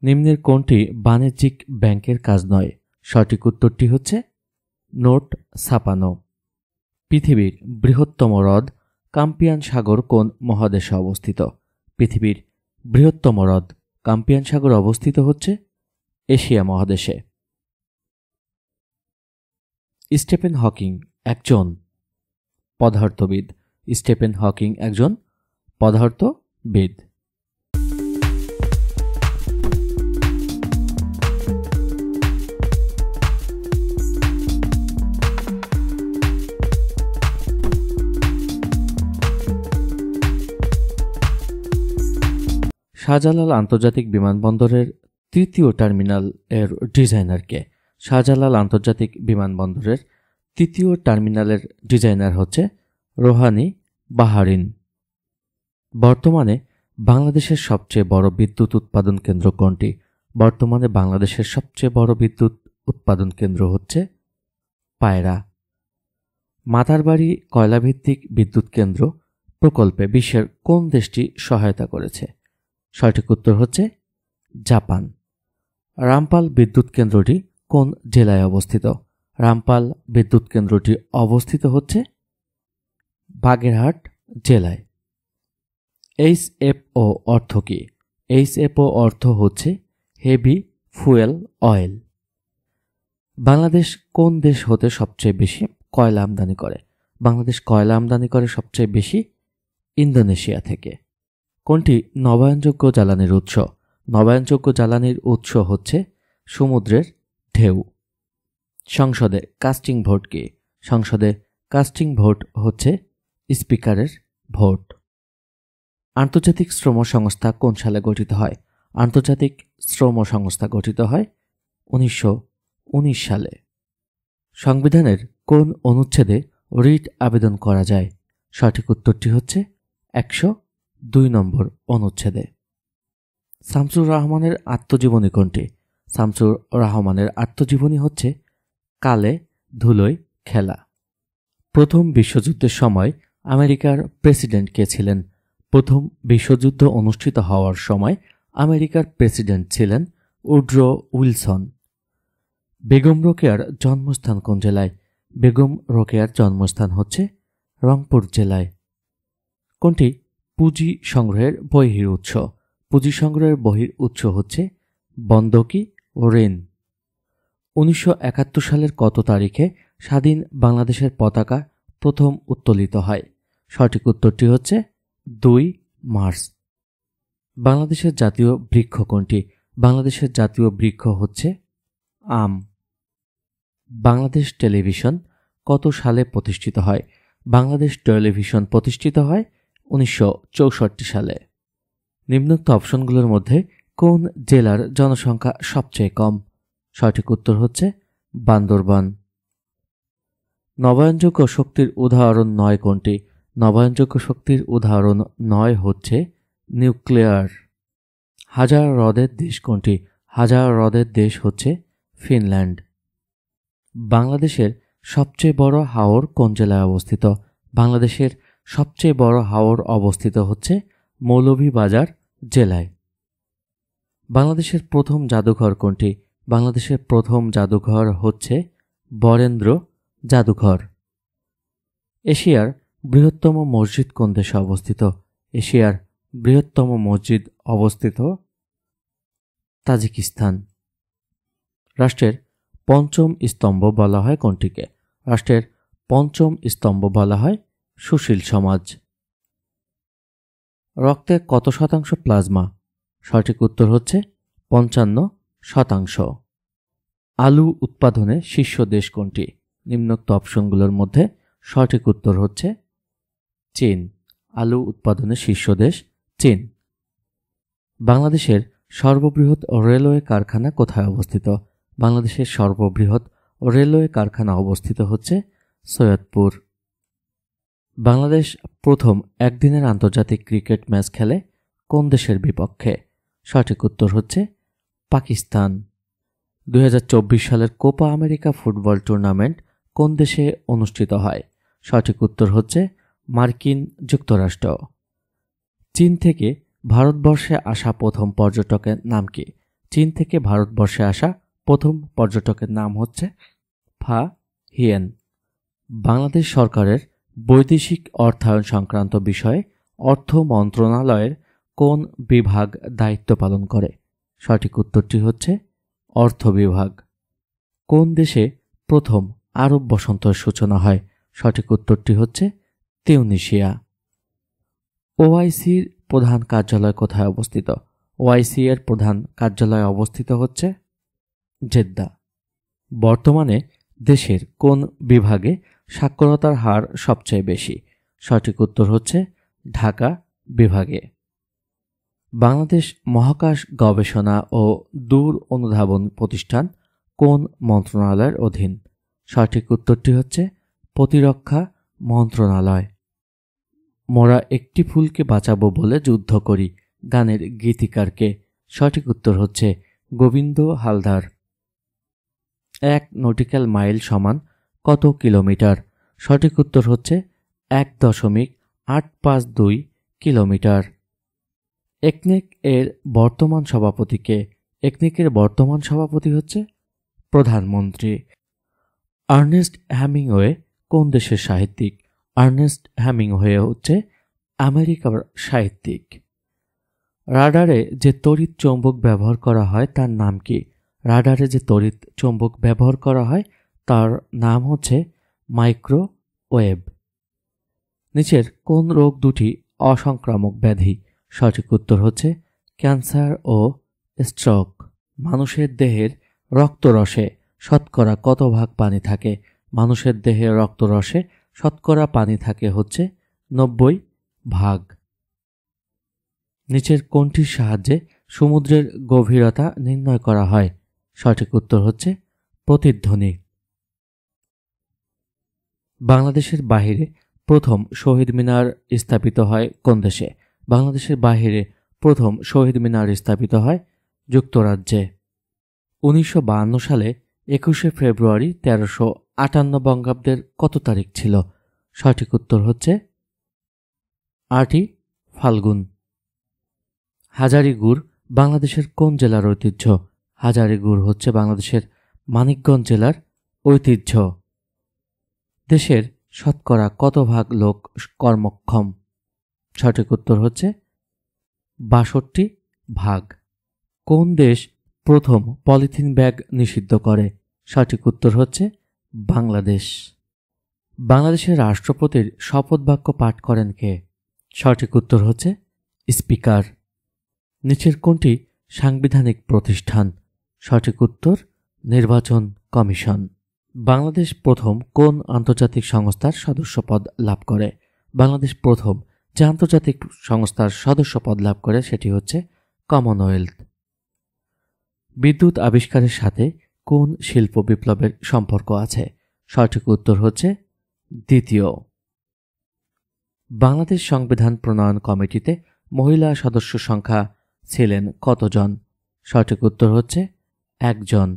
নিম্নের কোনটি বাণিজ্যিক ব্যাংকের কাজ নয়? সঠিক উত্তরটি হচ্ছে নোট ছাপানো। পৃথিবীর বৃহত্তম হ্রদ কাস্পিয়ান সাগর কোন মহাদেশে অবস্থিত? পৃথিবীর বৃহত্তম হ্রদ কাস্পিয়ান সাগর অবস্থিত হচ্ছে এশিয়া মহাদেশে। স্টিফেন হকিং একজন পদার্থবিদ। স্টিফেন হকিং একজন পদার্থবিদ। শাহজালাল আন্তর্জাতিক বিমানবন্দরের তৃতীয় টার্মিনাল এর ডিজাইনার কে? শাহজালাল আন্তর্জাতিক বিমানবন্দরের তৃতীয় টার্মিনালের ডিজাইনার হচ্ছে রোহানি বাহারিন। বর্তমানে বাংলাদেশের সবচেয়ে বড় বিদ্যুৎ উৎপাদন কেন্দ্র কোনটি? বর্তমানে বাংলাদেশের সবচেয়ে বড় বিদ্যুৎ উৎপাদন কেন্দ্র হচ্ছে পায়রা। মাতারবাড়ি কয়লাভিত্তিক বিদ্যুৎ কেন্দ্র প্রকল্পে বিশ্বের কোন দেশটি সহায়তা করেছে? সঠিক উত্তর হচ্ছে জাপান। রামপাল বিদ্যুৎ কেন্দ্রটি কোন জেলায় অবস্থিত? রামপাল বিদ্যুৎ কেন্দ্রটি অবস্থিত হচ্ছে বাগেরহাট জেলায়। HFO অর্থ কি? HFO অর্থ হচ্ছে হেভি ফুয়েল অয়েল। বাংলাদেশ কোন দেশ হতে সবচেয়ে বেশি কয়লা আমদানি করে? বাংলাদেশ কয়লা আমদানি করে সবচেয়ে বেশি ইন্দোনেশিয়া থেকে। কোনটি নবায়নযোগ্য জ্বালানির উৎস? নবায়নযোগ্য জ্বালানির উৎস হচ্ছে সমুদ্রের ঢেউ। সংসদে কাস্টিং ভোট কি? সংসদে কাস্টিং ভোট হচ্ছে স্পিকারের ভোট। আন্তর্জাতিক শ্রম সংস্থা কোন সালে গঠিত হয়? আন্তর্জাতিক শ্রম সংস্থা গঠিত হয় 1919 সালে। সংবিধানের কোন অনুচ্ছেদে রিট আবেদন করা যায়? সঠিক উত্তরটি হচ্ছে 102 নম্বর অনুচ্ছেদে। শামসুর রহমানের আত্মজীবনী কোনটি? শামসুর রহমানের আত্মজীবনী হচ্ছে কালে ধুলোয় খেলা। প্রথম বিশ্বযুদ্ধের সময় আমেরিকার প্রেসিডেন্ট কে ছিলেন? প্রথম বিশ্বযুদ্ধ অনুষ্ঠিত হওয়ার সময় আমেরিকার প্রেসিডেন্ট ছিলেন উড্রো উইলসন। বেগম রোকেয়ার জন্মস্থান কোন জেলায়? বেগম রোকেয়ার জন্মস্থান হচ্ছে রংপুর জেলায়। কোনটি পুঁজি সংগ্রহের বহির উৎস? পুঁজি সংগ্রহের বহির উৎস হচ্ছে বন্ধকি ও ঋণ। 1971 সালের কত তারিখে স্বাধীন বাংলাদেশের পতাকা প্রথম উত্তোলিত হয়? সঠিক উত্তরটি হচ্ছে 2 মার্চ। বাংলাদেশের জাতীয় বৃক্ষ কোনটি? বাংলাদেশের জাতীয় বৃক্ষ হচ্ছে আম। বাংলাদেশ টেলিভিশন কত সালে প্রতিষ্ঠিত হয়? বাংলাদেশ টেলিভিশন প্রতিষ্ঠিত হয় 1964 সালে। নিম্নোক্ত অপশনগুলোর মধ্যে কোন জেলার জনসংখ্যা সবচেয়ে কম? সঠিক উত্তর হচ্ছে বান্দরবান। নবায়নযোগ্য শক্তির উদাহরণ 9 কোনটি? নবায়নযোগ্য শক্তির উদাহরণ 9 হচ্ছে নিউক্লিয়ার। হাজার হ্রদের দেশ কোনটি? হাজার হ্রদের দেশ হচ্ছে ফিনল্যান্ড। বাংলাদেশের সবচেয়ে বড় হাওর কোন জেলায় অবস্থিত? বাংলাদেশের সবচেয়ে বড় হাওর অবস্থিত হচ্ছে মৌলভীবাজার জেলায়। বাংলাদেশের প্রথম জাদুঘর কোনটি? বাংলাদেশের প্রথম জাদুঘর হচ্ছে বরেন্দ্র জাদুঘর। এশিয়ার বৃহত্তম মসজিদ কোন দেশে অবস্থিত? এশিয়ার বৃহত্তম মসজিদ অবস্থিত তাজিকিস্তান। রাষ্ট্রের পঞ্চম স্তম্ভ বলা হয় কোনটিকে? রাষ্ট্রের পঞ্চম স্তম্ভ বলা হয় সুশীল সমাজ। রক্তে কত শতাংশ প্লাজমা? সঠিক উত্তর হচ্ছে 55%। আলু উৎপাদনে শীর্ষ দেশ কোনটি? নিম্নোক্ত অপশনগুলোর মধ্যে সঠিক উত্তর হচ্ছে চীন। আলু উৎপাদনে শীর্ষ দেশ চীন। বাংলাদেশের সর্ববৃহৎ রেলওয়ে কারখানা কোথায় অবস্থিত? বাংলাদেশের সর্ববৃহৎ রেলওয়ে কারখানা অবস্থিত হচ্ছে সৈয়দপুর। বাংলাদেশ প্রথম একদিনের আন্তর্জাতিক ক্রিকেট ম্যাচ খেলে কোন দেশের বিপক্ষে? সঠিক উত্তর হচ্ছে পাকিস্তান। 2024 সালের কোপা আমেরিকা ফুটবল টুর্নামেন্ট কোন দেশে অনুষ্ঠিত হয়? সঠিক উত্তর হচ্ছে মার্কিন যুক্তরাষ্ট্র। চীন থেকে ভারতবর্ষে আসা প্রথম পর্যটকের নাম কি? চীন থেকে ভারতবর্ষে আসা প্রথম পর্যটকের নাম হচ্ছে ফা হিয়েন। বাংলাদেশ সরকারের বৈদেশিক অর্থায়ন সংক্রান্ত বিষয়ে অর্থ মন্ত্রণালয়ের কোন বিভাগ দায়িত্ব পালন করে? সঠিক উত্তরটি হচ্ছে অর্থ বিভাগ। কোন দেশে প্রথম আরব বসন্তের সূচনা হয়? সঠিক উত্তরটি হচ্ছে তিউনিসিয়া। ওআইসির প্রধান কার্যালয় কোথায় অবস্থিত? ওআইসি এর প্রধান কার্যালয় অবস্থিত হচ্ছে জেদ্দা। বর্তমানে দেশের কোন বিভাগে সাক্ষরতার হার সবচেয়ে বেশি? সঠিক উত্তর হচ্ছে ঢাকা বিভাগে। বাংলাদেশ মহাকাশ গবেষণা ও দূর অনুধাবন প্রতিষ্ঠান কোন মন্ত্রণালয়ের অধীন? সঠিক উত্তরটি হচ্ছে প্রতিরক্ষা মন্ত্রণালয়। মোরা একটি ফুলকে বাঁচাবো বলে যুদ্ধ করি গানের গীতিকারকে? সঠিক উত্তর হচ্ছে গোবিন্দ হালদার। 1 নটিক্যাল মাইল সমান কত কিলোমিটার? সঠিক উত্তর হচ্ছে 1.852 কিলোমিটার। একনেক এর বর্তমান সভাপতি কে? একনেকের বর্তমান সভাপতি হচ্ছে প্রধানমন্ত্রী। আর্নেস্ট হেমিংওয়ে কোন দেশের সাহিত্যিক? আর্নেস্ট হেমিংওয়ে হচ্ছে আমেরিকার সাহিত্যিক। রাডারে যে তড়িৎ চৌম্বক ব্যবহার করা হয় তার নাম কি? রাডারে যে তড়িৎ চৌম্বক ব্যবহার করা হয় তার নাম হচ্ছে মাইক্রোওয়েভ। নিচের কোন রোগ দুটি অসংক্রামক ব্যাধি? সঠিক উত্তর হচ্ছে ক্যান্সার ও স্ট্রোক। মানুষের দেহের রক্তরসে শতকরা কত ভাগ পানি থাকে? মানুষের দেহের রক্তরসে শতকরা পানি থাকে হচ্ছে 90 ভাগ। নিচের কোনটির সাহায্যে সমুদ্রের গভীরতা নির্ণয় করা হয়? সঠিক উত্তর হচ্ছে প্রতিধ্বনি। বাংলাদেশের বাহিরে প্রথম শহীদ মিনার স্থাপিত হয় কোন দেশে? বাংলাদেশের বাহিরে প্রথম শহীদ মিনার স্থাপিত হয় যুক্তরাজ্যে। 1952 সালে 21শে ফেব্রুয়ারি 1358 বঙ্গাব্দের কত তারিখ ছিল? সঠিক উত্তর হচ্ছে 8ই ফাল্গুন। হাজারী গুড় বাংলাদেশের কোন জেলার ঐতিহ্য? হাজারী গুড় হচ্ছে বাংলাদেশের মানিকগঞ্জ জেলার ঐতিহ্য। দেশের শতকরা কত ভাগ লোক কর্মক্ষম? সঠিক উত্তর হচ্ছে 62 ভাগ। কোন দেশ প্রথম পলিথিন ব্যাগ নিষিদ্ধ করে? সঠিক উত্তর হচ্ছে বাংলাদেশ। বাংলাদেশের রাষ্ট্রপতির শপথ বাক্য পাঠ করেন কে? সঠিক উত্তর হচ্ছে স্পিকার। নিচের কোনটি সাংবিধানিক প্রতিষ্ঠান? সঠিক উত্তর নির্বাচন কমিশন। বাংলাদেশ প্রথম কোন আন্তর্জাতিক সংস্থার সদস্যপদ লাভ করে? বাংলাদেশ প্রথম যে আন্তর্জাতিক সংস্থার সদস্যপদ লাভ করে সেটি হচ্ছে কমনওয়েলথ। বিদ্যুৎ আবিষ্কারের সাথে কোন শিল্প বিপ্লবের সম্পর্ক আছে? সঠিক উত্তর হচ্ছে দ্বিতীয়। বাংলাদেশ সংবিধান প্রণয়ন কমিটিতে মহিলা সদস্য সংখ্যা ছিলেন কতজন? সঠিক উত্তর হচ্ছে 1 জন।